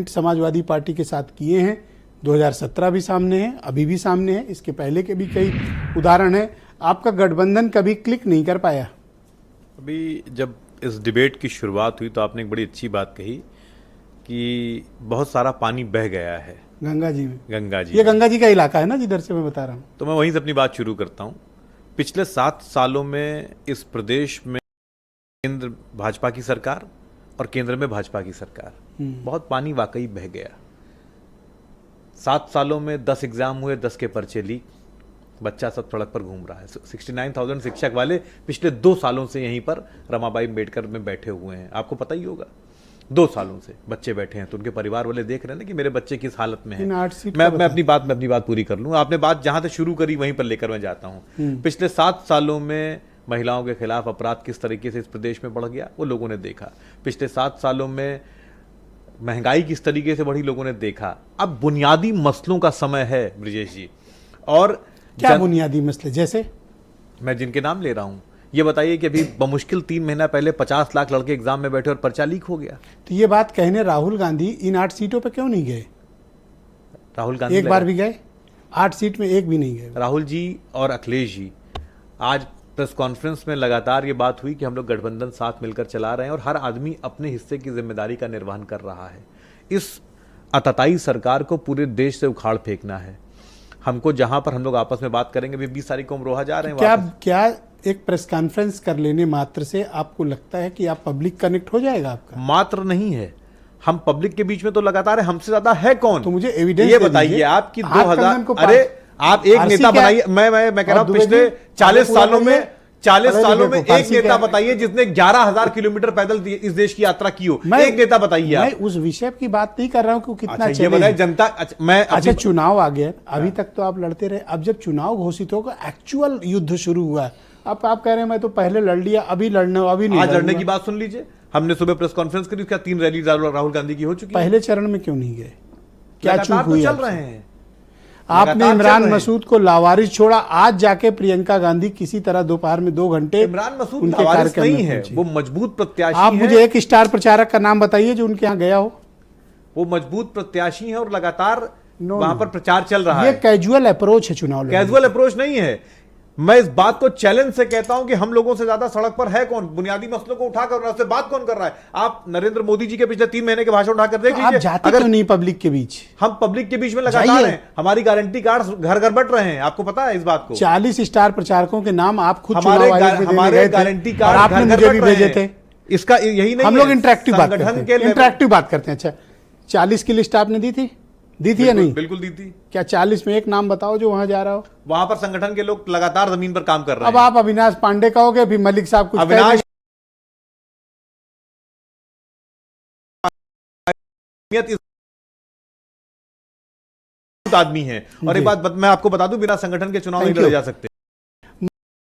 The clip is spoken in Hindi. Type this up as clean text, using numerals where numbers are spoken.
समाजवादी पार्टी के साथ किए हैं। 2017 भी सामने है, अभी भी सामने है, इसके पहले के भी कई उदाहरण हैं। आपका गठबंधन कभी क्लिक नहीं कर पाया। अभी जब इस डिबेट की शुरुआत हुई तो आपने एक बड़ी अच्छी बात कही कि बहुत सारा पानी बह गया है गंगा जी में। गंगा जी ये में। गंगा जी का इलाका है ना जिधर से मैं बता रहा हूँ। तो मैं वहीं से अपनी बात शुरू करता हूँ। पिछले 7 सालों में इस प्रदेश में केंद्र भाजपा की सरकार और केंद्र में भाजपा की सरकार, बहुत पानी वाकई बह गया। 7 सालों में 10 एग्जाम हुए, 10 के पर्चे लीक, बच्चा सब सड़क पर घूम रहा है। 69,000 शिक्षक वाले पिछले 2 सालों से यहीं पर रमाबाई अम्बेडकर में बैठे हुए हैं। आपको पता ही होगा, 2 सालों से बच्चे बैठे हैं, तो उनके परिवार वाले देख रहे हैं ना कि मेरे बच्चे किस हालत में है। मैं अपनी बात पूरी कर लूँ। आपने बात जहां से शुरू करी वहीं पर लेकर मैं जाता हूँ। पिछले 7 सालों में महिलाओं के खिलाफ अपराध किस तरीके से इस प्रदेश में बढ़ गया वो लोगों ने देखा। पिछले 7 सालों में महंगाई किस तरीके से बढ़ी लोगों ने देखा। अब बुनियादी मसलों का समय है ब्रिजेश जी। और क्या बुनियादी मसले? जैसे मैं जिनके नाम ले रहा हूं, ये बताइए कि अभी बमुश्किल 3 महीना पहले 50 लाख लड़के एग्जाम में बैठे और पर्चा लीक हो गया। तो ये बात कहने राहुल गांधी इन 8 सीटों पे क्यों नहीं गए? राहुल गांधी एक बार भी गए? 8 सीट में एक भी नहीं गए। राहुल जी और अखिलेश जी, आज प्रेस कॉन्फ्रेंस में लगातार ये बात हुई कि हम लोग गठबंधन साथ मिलकर चला रहे हैं और हर आदमी अपने हिस्से की जिम्मेदारी का निर्वहन कर रहा है। इस आतताई सरकार को पूरे देश से उखाड़ फेंकना है। हमको जहां पर हम लोग आपस में बात करेंगे, अभी 20 तारीख को अमरोहा जा रहे हैं। क्या एक प्रेस कॉन्फ्रेंस कर लेने मात्र से आपको लगता है कि आप पब्लिक कनेक्ट हो जाएगा? आपका मात्र नहीं है, हम पब्लिक के बीच में तो लगातार है। हमसे ज्यादा है कौन? तो मुझे एविडेंस ये बताइए आपकी 2000। अरे आप एक नेता बनाइए। मैं कह रहा हूं पिछले 40 सालों में एक नेता बताइए जिसने 11,000 किलोमीटर पैदल इस देश की यात्रा की हो। एक नेता बताइए। मैं उस विषय की बात नहीं कर रहा हूं कि कितना ये बताइए जनता। अच्छा, चुनाव आ गया, अभी तक तो आप लड़ते रहे। अब जब चुनाव घोषित होगा, एक्चुअल युद्ध शुरू हुआ, अब आप कह रहे हैं मैं तो पहले लड़ लिया, अभी नहीं। आज लड़ने की बात सुन लीजिए। हमने सुबह प्रेस कॉन्फ्रेंस करी, उसका 3 रैली राहुल गांधी की हो चुकी है। पहले चरण में क्यों नहीं गए? क्या चूक हुई? चल रहे हैं। आपने इमरान मसूद को लावारिस छोड़ा, आज जाके प्रियंका गांधी किसी तरह दोपहर में 2 घंटे। इमरान मसूद लावारिस नहीं है, वो मजबूत प्रत्याशी आप मुझे एक स्टार प्रचारक का नाम बताइए जो उनके यहाँ गया हो। वो मजबूत प्रत्याशी है और लगातार वहां पर प्रचार चल रहा है। ये कैजुअल अप्रोच है चुनाव। कैजुअल अप्रोच नहीं है। मैं इस बात को चैलेंज से कहता हूं कि हम लोगों से ज्यादा सड़क पर है कौन? बुनियादी मसलों को उठाकर उससे बात कौन कर रहा है? आप नरेंद्र मोदी जी के पिछले 3 महीने के भाषण उठाकर देख लीजिए। आप जाते क्यों नहीं पब्लिक के बीच? हम पब्लिक के बीच में लगातार हैं। हमारी गारंटी कार्ड घर घर बट रहे हैं। आपको पता है इस बात को? 40 स्टार प्रचारकों के नाम आप खुद हमारे गारंटी कार्ड आपने मुझे भी भेजे थे। इसका यही नहीं, हम लोग इंटरेक्टिव बात करते हैं। अच्छा, 40 की लिस्ट आपने दी थी या नहीं? बिल्कुल दी थी। क्या 40 में एक नाम बताओ जो वहां जा रहा हो? वहां पर संगठन के लोग लगातार जमीन पर काम कर रहे हैं। अब आप अविनाश पांडे कहोगे, फिर मलिक साहब कुछ अविनाश आदमी है। और एक बात मैं आपको बता दूं, बिना संगठन के चुनाव नहीं लड़े जा सकते।